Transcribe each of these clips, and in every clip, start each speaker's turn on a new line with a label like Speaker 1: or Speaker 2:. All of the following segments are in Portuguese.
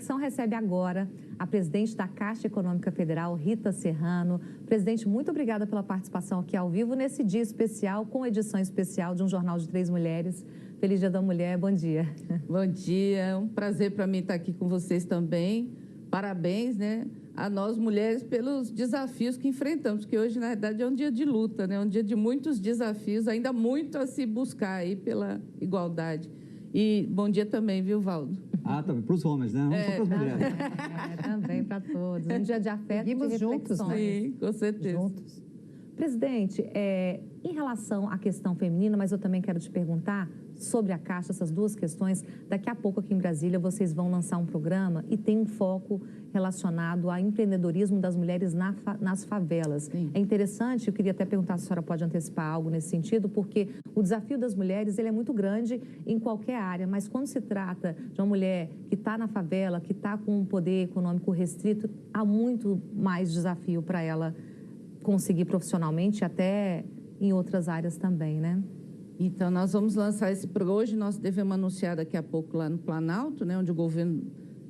Speaker 1: Conexão recebe agora a presidente da Caixa Econômica Federal, Rita Serrano. Presidente, muito obrigada pela participação aqui ao vivo nesse dia especial, com edição especial de um Jornal de Três Mulheres. Feliz Dia da Mulher, bom dia.
Speaker 2: Bom dia, é um prazer para mim estar aqui com vocês também. Parabéns, né, a nós mulheres pelos desafios que enfrentamos, que hoje, na verdade, é um dia de luta, né, um dia de muitos desafios, ainda muito a se buscar aí pela igualdade. E bom dia também, viu, Valdo?
Speaker 3: Também para os homens, né? Não só para as mulheres.
Speaker 1: Também para todos. Um dia de afeto e de reflexões.
Speaker 2: Juntos, né? Sim, com certeza.
Speaker 1: Juntos. Presidente, em relação à questão feminina, mas eu também quero te perguntar sobre a Caixa, essas duas questões. Daqui a pouco aqui em Brasília vocês vão lançar um programa e tem um foco relacionado ao empreendedorismo das mulheres nas favelas.
Speaker 2: Sim.
Speaker 1: É interessante, eu queria até perguntar se a senhora pode antecipar algo nesse sentido, porque o desafio das mulheres ele é muito grande em qualquer área, mas quando se trata de uma mulher que está na favela, que está com um poder econômico restrito, há muito mais desafio para ela conseguir profissionalmente, até em outras áreas também, né?
Speaker 2: Então, nós vamos lançar esse programa. Hoje nós devemos anunciar daqui a pouco lá no Planalto, né, onde o governo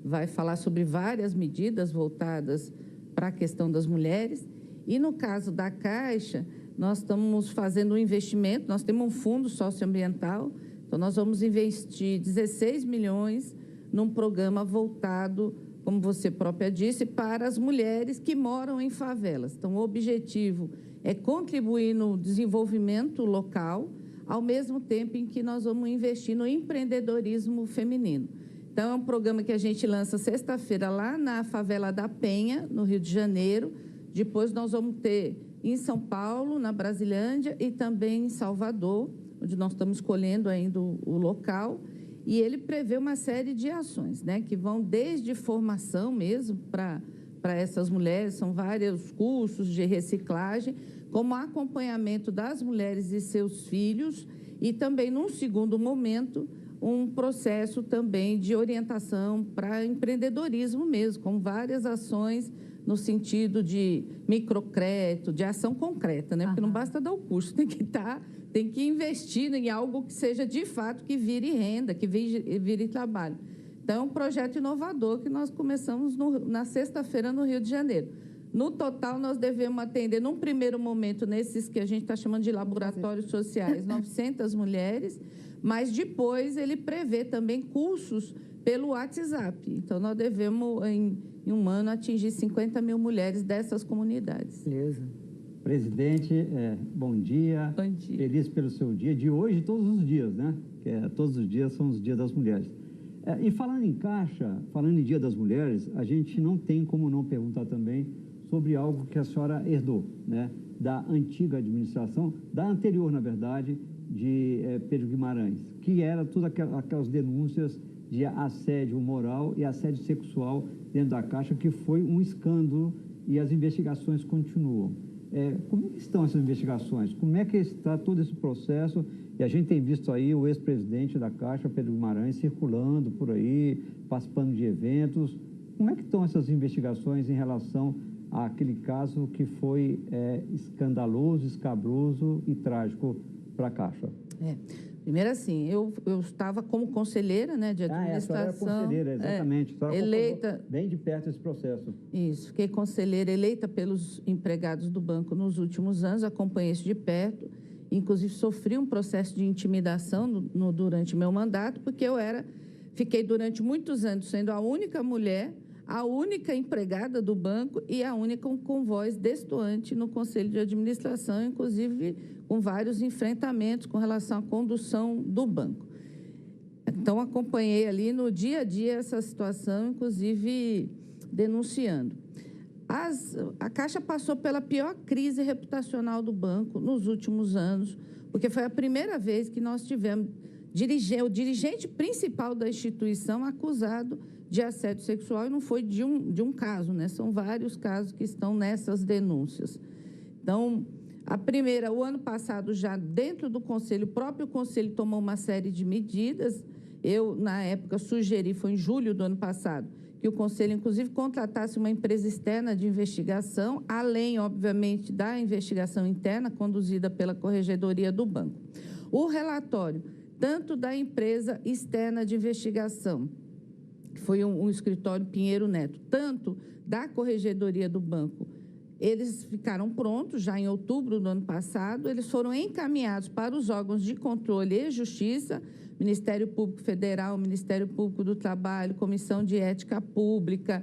Speaker 2: vai falar sobre várias medidas voltadas para a questão das mulheres. E no caso da Caixa, nós estamos fazendo um investimento, nós temos um fundo socioambiental, então nós vamos investir 16 milhões num programa voltado, como você própria disse, para as mulheres que moram em favelas. Então, o objetivo é contribuir no desenvolvimento local, ao mesmo tempo em que nós vamos investir no empreendedorismo feminino. Então, é um programa que a gente lança sexta-feira lá na favela da Penha, no Rio de Janeiro. Depois nós vamos ter em São Paulo, na Brasilândia, e também em Salvador, onde nós estamos escolhendo ainda o local. E ele prevê uma série de ações, né, que vão desde formação mesmo para essas mulheres, são vários cursos de reciclagem, como acompanhamento das mulheres e seus filhos, e também, num segundo momento, um processo também de orientação para empreendedorismo mesmo, com várias ações no sentido de microcrédito, de ação concreta, né? Porque não basta dar o curso, tem que investir em algo que seja de fato, que vire renda, que vire trabalho. Então, é um projeto inovador que nós começamos na sexta-feira no Rio de Janeiro. No total, nós devemos atender, num primeiro momento, nesses que a gente está chamando de laboratórios sociais, 900 mulheres, mas depois ele prevê também cursos pelo WhatsApp. Então, nós devemos, em um ano, atingir 50 mil mulheres dessas comunidades.
Speaker 3: Beleza. Presidente, bom dia.
Speaker 2: Bom dia.
Speaker 3: Feliz pelo seu dia, de hoje e todos os dias, né? Todos os dias são os dias das mulheres. E falando em Caixa, falando em Dia das Mulheres, a gente não tem como não perguntar também sobre algo que a senhora herdou, né? Da antiga administração, da anterior, na verdade, de Pedro Guimarães, que era todas aquelas denúncias de assédio moral e assédio sexual dentro da Caixa, que foi um escândalo e as investigações continuam. Como estão essas investigações? Como é que está todo esse processo? E a gente tem visto aí o ex-presidente da Caixa, Pedro Guimarães, circulando por aí, participando de eventos. Como é que estão essas investigações em relação àquele caso que foi escandaloso, escabroso e trágico para a Caixa?
Speaker 2: Primeiro, assim, eu estava como conselheira, né, de administração.
Speaker 3: A senhora era conselheira, exatamente. A senhora
Speaker 2: eleita
Speaker 3: bem de perto esse processo.
Speaker 2: Isso, fiquei conselheira eleita pelos empregados do banco nos últimos anos, acompanhei isso de perto, inclusive sofri um processo de intimidação durante meu mandato, porque fiquei durante muitos anos sendo a única mulher, a única empregada do banco e a única com voz destoante no Conselho de Administração, inclusive com vários enfrentamentos com relação à condução do banco. Então, acompanhei ali no dia a dia essa situação, inclusive denunciando. A Caixa passou pela pior crise reputacional do banco nos últimos anos, porque foi a primeira vez que nós tivemos o dirigente principal da instituição acusado de assédio sexual, e não foi de um caso, né? São vários casos que estão nessas denúncias. Então, o ano passado, já dentro do Conselho, o próprio Conselho tomou uma série de medidas. Eu, na época, sugeri, foi em julho do ano passado, que o Conselho, inclusive, contratasse uma empresa externa de investigação, além, obviamente, da investigação interna conduzida pela Corregedoria do Banco. O relatório, tanto da empresa externa de investigação, foi um escritório Pinheiro Neto, tanto da Corregedoria do Banco. Eles ficaram prontos já em outubro do ano passado, eles foram encaminhados para os órgãos de controle e justiça, Ministério Público Federal, Ministério Público do Trabalho, Comissão de Ética Pública,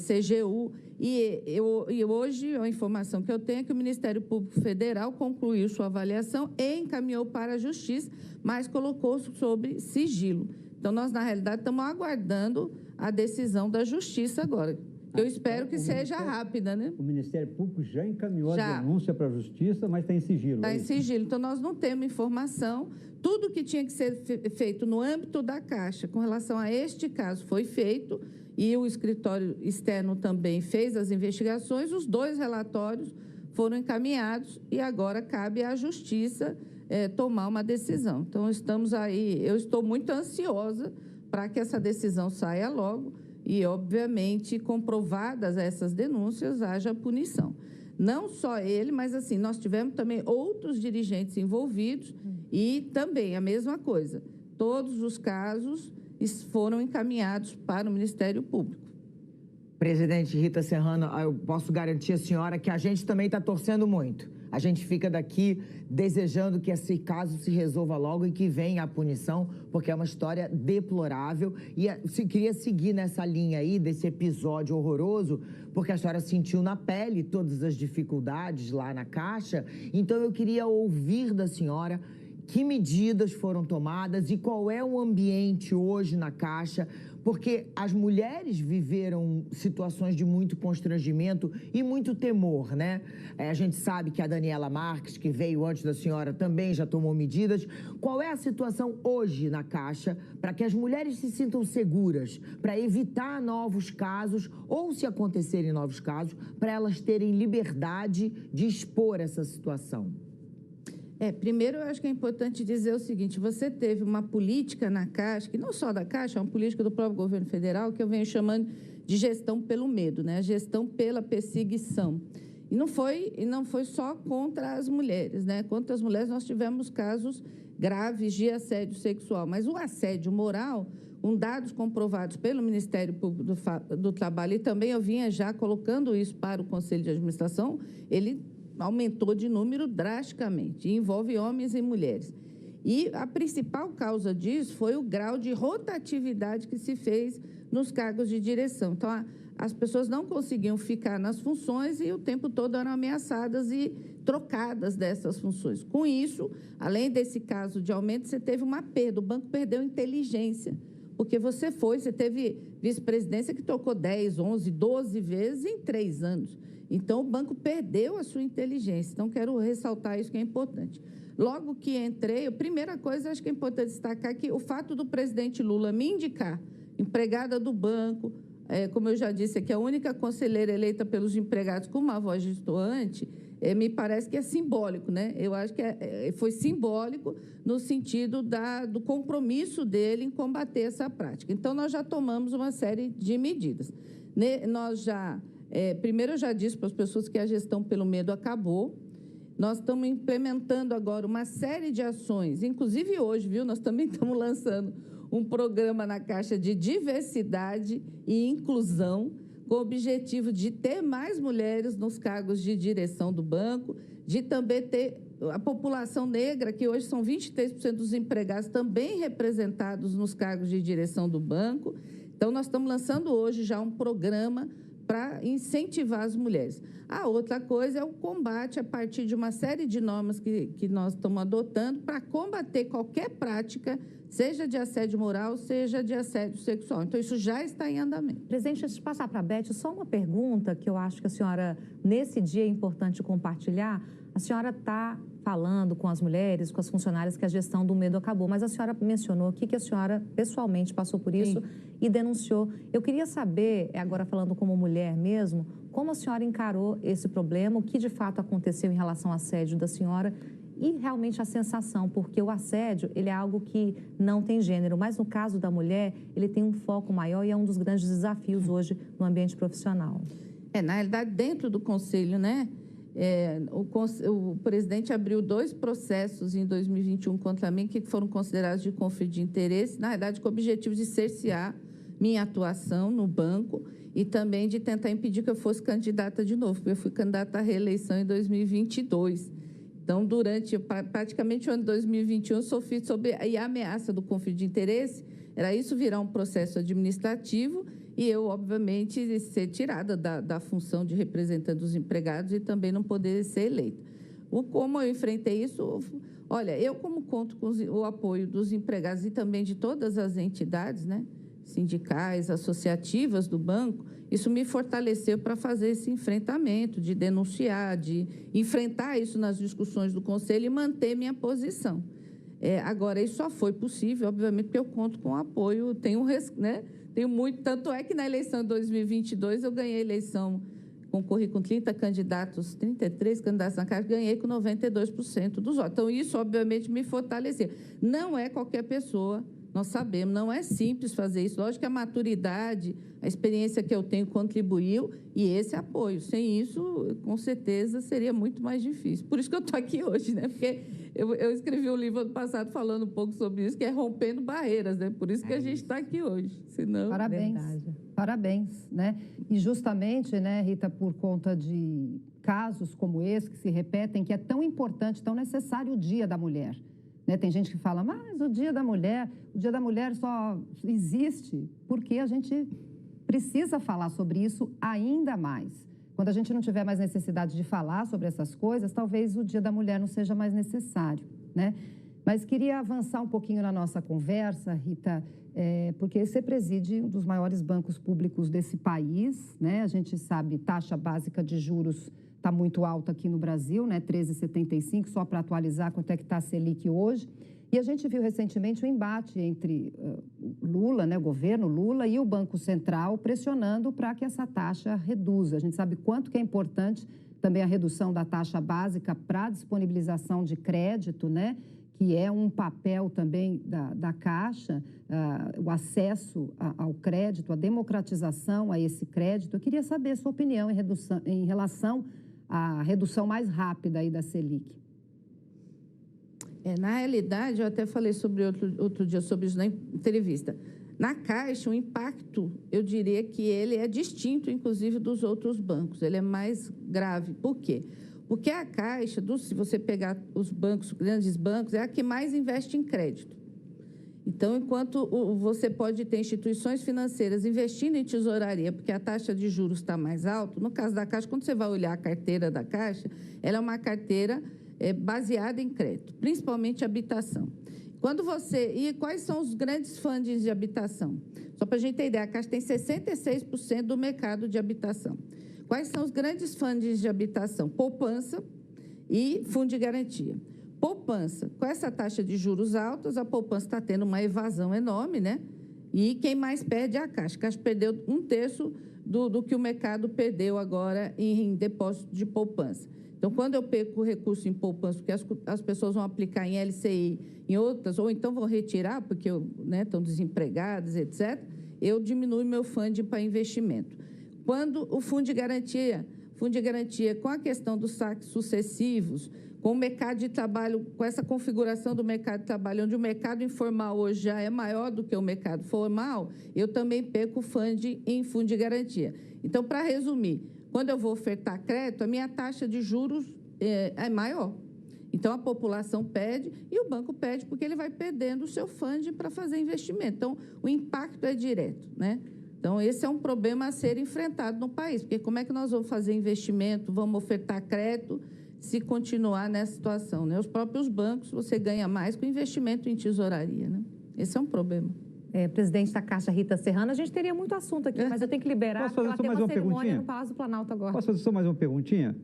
Speaker 2: CGU, e hoje a informação que eu tenho é que o Ministério Público Federal concluiu sua avaliação e encaminhou para a Justiça, mas colocou sobre sigilo. Então, nós, na realidade, estamos aguardando a decisão da Justiça agora. Eu espero que seja rápida, né?
Speaker 3: O Ministério Público já encaminhou a denúncia para a Justiça, mas está em sigilo.
Speaker 2: Está em sigilo. Então, nós não temos informação. Tudo que tinha que ser feito no âmbito da Caixa com relação a este caso foi feito e o escritório externo também fez as investigações. Os 2 relatórios foram encaminhados e agora cabe à Justiça tomar uma decisão. Então, estamos aí. Eu estou muito ansiosa para que essa decisão saia logo. E, obviamente, comprovadas essas denúncias, haja punição. Não só ele, mas, assim, nós tivemos também outros dirigentes envolvidos e também a mesma coisa. Todos os casos foram encaminhados para o Ministério Público.
Speaker 4: Presidente Rita Serrano, eu posso garantir à senhora que a gente também está torcendo muito. A gente fica daqui desejando que esse caso se resolva logo e que venha a punição, porque é uma história deplorável. E queria seguir nessa linha aí, desse episódio horroroso, porque a senhora sentiu na pele todas as dificuldades lá na Caixa. Então, eu queria ouvir da senhora que medidas foram tomadas e qual é o ambiente hoje na Caixa, porque as mulheres viveram situações de muito constrangimento e muito temor, né? A gente sabe que a Daniela Marques, que veio antes da senhora, também já tomou medidas. Qual é a situação hoje na Caixa para que as mulheres se sintam seguras, para evitar novos casos ou, se acontecerem novos casos, para elas terem liberdade de expor essa situação?
Speaker 2: Primeiro, eu acho que é importante dizer o seguinte, você teve uma política na Caixa, que não só da Caixa, é uma política do próprio governo federal, que eu venho chamando de gestão pelo medo, né? A gestão pela perseguição. E não foi só contra as mulheres, né? Contra as mulheres nós tivemos casos graves de assédio sexual, mas o assédio moral, com dados comprovados pelo Ministério Público do Trabalho, e também eu vinha já colocando isso para o Conselho de Administração, ele aumentou de número drasticamente, e envolve homens e mulheres. E a principal causa disso foi o grau de rotatividade que se fez nos cargos de direção. Então, as pessoas não conseguiam ficar nas funções e o tempo todo eram ameaçadas e trocadas dessas funções. Com isso, além desse caso de aumento, você teve uma perda, o banco perdeu inteligência, porque você teve vice-presidência que trocou 10, 11, 12 vezes em 3 anos. Então, o banco perdeu a sua inteligência. Então, quero ressaltar isso que é importante. Logo que entrei, a primeira coisa, acho que é importante destacar que o fato do presidente Lula me indicar empregada do banco, como eu já disse aqui, a única conselheira eleita pelos empregados com uma voz distoante, me parece que é simbólico, né? Eu acho que foi simbólico no sentido do compromisso dele em combater essa prática. Então, nós já tomamos uma série de medidas. Primeiro, eu já disse para as pessoas que a gestão pelo medo acabou. Nós estamos implementando agora uma série de ações, inclusive hoje, viu? Nós também estamos lançando um programa na Caixa de diversidade e inclusão, com o objetivo de ter mais mulheres nos cargos de direção do banco, de também ter a população negra, que hoje são 23% dos empregados, também representados nos cargos de direção do banco. Então, nós estamos lançando hoje já um programa para incentivar as mulheres. A outra coisa é o combate a partir de uma série de normas que nós estamos adotando para combater qualquer prática, seja de assédio moral, seja de assédio sexual. Então, isso já está em andamento.
Speaker 1: Presidente, antes de passar para a Beth, só uma pergunta que eu acho que a senhora, nesse dia, é importante compartilhar. A senhora está falando com as mulheres, com as funcionárias, que a gestão do medo acabou, mas a senhora mencionou aqui que a senhora pessoalmente passou por isso. Sim. E denunciou. Eu queria saber, agora falando como mulher mesmo, como a senhora encarou esse problema, o que de fato aconteceu em relação ao assédio da senhora e realmente a sensação, porque o assédio, ele é algo que não tem gênero, mas no caso da mulher, ele tem um foco maior e é um dos grandes desafios hoje no ambiente profissional.
Speaker 2: Na realidade, dentro do Conselho, né? O presidente abriu 2 processos em 2021 contra mim, que foram considerados de conflito de interesse, na verdade, com o objetivo de cercear minha atuação no banco e também de tentar impedir que eu fosse candidata de novo, porque eu fui candidata à reeleição em 2022. Então, durante praticamente o ano de 2021, eu sofri sobre a ameaça do conflito de interesse, era isso virar um processo administrativo e eu, obviamente, ser tirada da função de representante dos empregados e também não poder ser eleita. Como eu enfrentei isso? Olha, eu como conto com o apoio dos empregados e também de todas as entidades, né, sindicais, associativas do banco, isso me fortaleceu para fazer esse enfrentamento, de denunciar, de enfrentar isso nas discussões do Conselho e manter minha posição. Agora, isso só foi possível, obviamente, porque eu conto com o apoio, tenho muito, tanto é que na eleição de 2022 eu ganhei a eleição, concorri com 30 candidatos, 33 candidatos na Caixa, ganhei com 92% dos votos. Então, isso, obviamente, me fortaleceu. Não é qualquer pessoa, nós sabemos, não é simples fazer isso. Lógico que a maturidade, a experiência que eu tenho contribuiu e esse apoio. Sem isso, com certeza, seria muito mais difícil. Por isso que eu estou aqui hoje, né? Porque eu escrevi um livro ano passado falando um pouco sobre isso, que é rompendo barreiras, né? Por isso que a gente está aqui hoje. Senão...
Speaker 5: Parabéns. Verdade. Parabéns, né? E justamente, né, Rita, por conta de casos como esse que se repetem, que é tão importante, tão necessário o Dia da Mulher. Né? Tem gente que fala, mas o Dia da Mulher só existe porque a gente precisa falar sobre isso ainda mais. Quando a gente não tiver mais necessidade de falar sobre essas coisas, talvez o Dia da Mulher não seja mais necessário, né? Mas queria avançar um pouquinho na nossa conversa, Rita, porque você preside um dos maiores bancos públicos desse país, né? A gente sabe, taxa básica de juros está muito alta aqui no Brasil, né? 13,75, só para atualizar quanto é que está a Selic hoje. E a gente viu recentemente o embate entre Lula, né, o governo Lula e o Banco Central pressionando para que essa taxa reduza. A gente sabe quanto que é importante também a redução da taxa básica para a disponibilização de crédito, né? Que é um papel também da Caixa, o acesso ao crédito, a democratização a esse crédito. Eu queria saber a sua opinião em relação à redução mais rápida aí da Selic.
Speaker 2: Na realidade, eu até falei sobre outro dia sobre isso na entrevista. Na Caixa, o impacto, eu diria que ele é distinto, inclusive, dos outros bancos. Ele é mais grave. Por quê? Porque a Caixa, se você pegar os bancos, grandes bancos, é a que mais investe em crédito. Então, enquanto você pode ter instituições financeiras investindo em tesouraria, porque a taxa de juros está mais alta, no caso da Caixa, quando você vai olhar a carteira da Caixa, ela é uma carteira baseada em crédito, principalmente habitação. E quais são os grandes fundings de habitação? Só para a gente ter ideia, a Caixa tem 66% do mercado de habitação. Quais são os grandes fundings de habitação? Poupança e fundo de garantia. Poupança, com essa taxa de juros altas, a poupança está tendo uma evasão enorme, né? E quem mais perde é a Caixa. A Caixa perdeu 1/3 do que o mercado perdeu agora em depósito de poupança. Então, quando eu perco recurso em poupança, porque as pessoas vão aplicar em LCI, em outras, ou então vão retirar, porque estão desempregadas, etc., eu diminuo meu funding para investimento. Quando o fundo de garantia com a questão dos saques sucessivos, com o mercado de trabalho, com essa configuração do mercado de trabalho, onde o mercado informal hoje já é maior do que o mercado formal, eu também perco funding em fundo de garantia. Então, para resumir, quando eu vou ofertar crédito, a minha taxa de juros é maior. Então, a população pede e o banco pede porque ele vai perdendo o seu funding para fazer investimento. Então, o impacto é direto, né? Então, esse é um problema a ser enfrentado no país, porque como é que nós vamos fazer investimento, vamos ofertar crédito se continuar nessa situação, né? Os próprios bancos, você ganha mais com investimento em tesouraria, né? Esse é um problema.
Speaker 1: Presidente da Caixa, Rita Serrano, a gente teria muito assunto aqui, mas eu tenho que liberar, porque ela tem uma cerimônia no Palácio do Planalto agora.
Speaker 3: Posso fazer só mais uma perguntinha?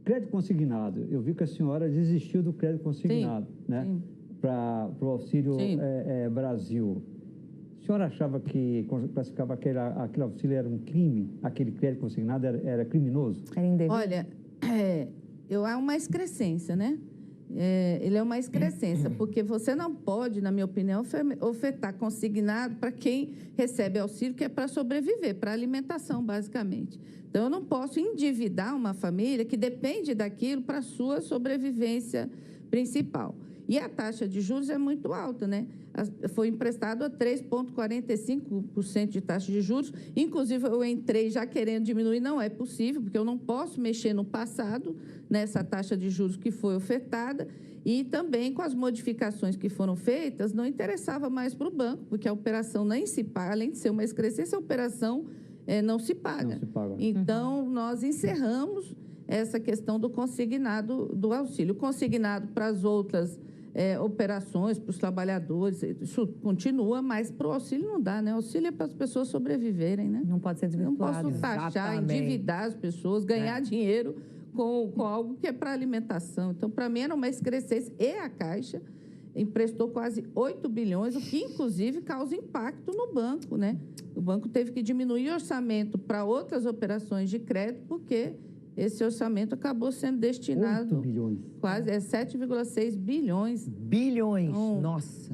Speaker 3: Crédito consignado. Eu vi que a senhora desistiu do crédito consignado, sim, né? Para o Auxílio Brasil. A senhora achava que classificava aquele auxílio era um crime? Aquele crédito consignado era criminoso?
Speaker 1: Era indevido?
Speaker 2: Olha, há uma excrescência, né? Ele é uma excrescência, porque você não pode, na minha opinião, ofertar consignado para quem recebe auxílio, que é para sobreviver, para alimentação, basicamente. Então, eu não posso endividar uma família que depende daquilo para a sua sobrevivência principal. E a taxa de juros é muito alta, né? foi emprestado a 3,45% de taxa de juros. Inclusive, eu entrei já querendo diminuir, não é possível, porque eu não posso mexer no passado nessa taxa de juros que foi ofertada, e também com as modificações que foram feitas, não interessava mais para o banco, porque a operação nem se paga, além de ser uma excrescência, a operação não se paga.
Speaker 3: Não se paga.
Speaker 2: Então, nós encerramos essa questão do consignado do auxílio. O consignado para as outras operações, para os trabalhadores, isso continua, mas para o auxílio não dá, né? O auxílio é para as pessoas sobreviverem, né?
Speaker 1: Não pode ser
Speaker 2: Não
Speaker 1: desvirtuado.
Speaker 2: posso taxar,
Speaker 4: Exatamente.
Speaker 2: endividar as pessoas, ganhar dinheiro com algo que é para alimentação. Então, para mim, era uma excrescência. E a Caixa emprestou quase 8 bilhões, o que, inclusive, causa impacto no banco, né? O banco teve que diminuir o orçamento para outras operações de crédito, porque esse orçamento acabou sendo destinado...
Speaker 3: 8 bilhões.
Speaker 2: Quase, 7,6 bilhões.
Speaker 4: Bilhões,
Speaker 2: Então,
Speaker 4: nossa,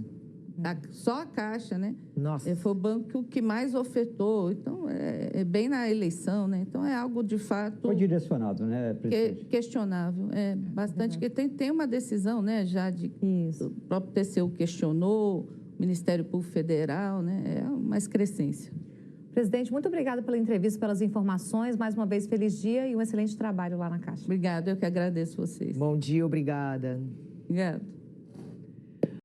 Speaker 2: Só a Caixa, né?
Speaker 4: nossa.
Speaker 2: Foi o banco que mais ofertou. Então, é bem na eleição, né? Então, é algo, de fato...
Speaker 3: Foi direcionado, né, presidente?
Speaker 2: questionável. É bastante... que tem uma decisão, né, já de...
Speaker 1: Isso.
Speaker 2: O próprio TCU questionou, o Ministério Público Federal, né? É uma excrescência.
Speaker 1: Presidente, muito obrigada pela entrevista, pelas informações. Mais uma vez, feliz dia e um excelente trabalho lá na Caixa.
Speaker 2: Obrigada, eu que agradeço vocês.
Speaker 4: Bom dia, obrigada.
Speaker 2: Obrigada.